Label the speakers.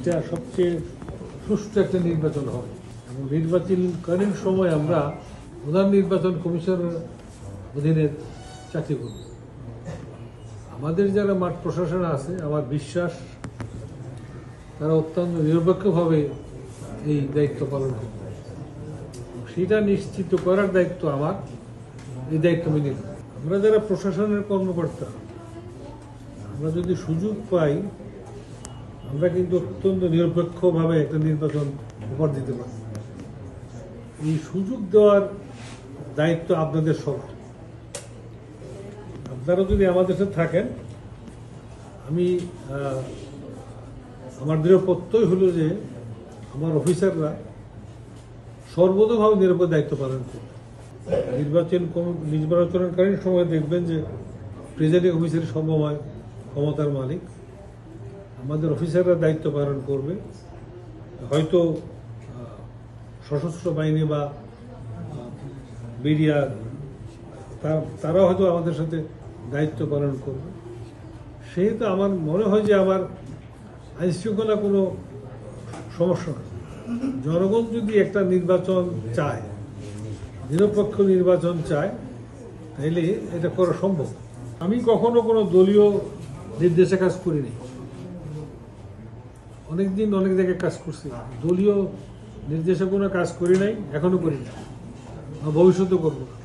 Speaker 1: এটা সবচেয়ে সুষ্ঠু একটা নির্বাচন হবে এবং নির্বাচনকালীন সময় আমরা প্রধান নির্বাচন কমিশনের অধীনে চাকরি করব। আমাদের যারা মাঠ প্রশাসন আছে আমার বিশ্বাস তারা অত্যন্ত নিরপেক্ষভাবে এই দায়িত্ব পালন করবে। সেটা নিশ্চিত করার দায়িত্ব আমার, এই দায়িত্ব আমি নিব। আমরা যারা প্রশাসনের কর্মকর্তা আমরা যদি সুযোগ পাই আমরা কিন্তু অত্যন্ত নিরপেক্ষভাবে একটা নির্বাচন উপহার দিতে পারি। এই সুযোগ দেওয়ার দায়িত্ব আপনাদের সবার। আপনারা যদি আমাদের সাথে থাকেন আমি আমার দৃঢ় প্রত্যয় হলো যে আমার অফিসাররা সর্বতোভাবে নিরাপদ দায়িত্ব পালন করবে। নির্বাচনকালীন সময় দেখবেন যে প্রিজাইডিং অফিসার সর্বময় ক্ষমতার মালিক, আমাদের অফিসাররা দায়িত্ব পালন করবে। হয়তো সশস্ত্র বাহিনী বা বিডিআর তারা হয়তো আমাদের সাথে দায়িত্ব পালন করবে। সেহেতু আমার মনে হয় যে আমার আইনশৃঙ্খলা কোনো সমস্যা নেই। জনগণ যদি একটা নির্বাচন চায়, নিরপেক্ষ নির্বাচন চায়, তাহলে এটা করা সম্ভব। আমি কখনো কোনো দলীয় নির্দেশে কাজ করিনি। অনেকদিন অনেক জায়গায় কাজ করছি, দলীয় নির্দেশে কোনো কাজ করি নাই, এখনো করি না, ভবিষ্যতে করবো না।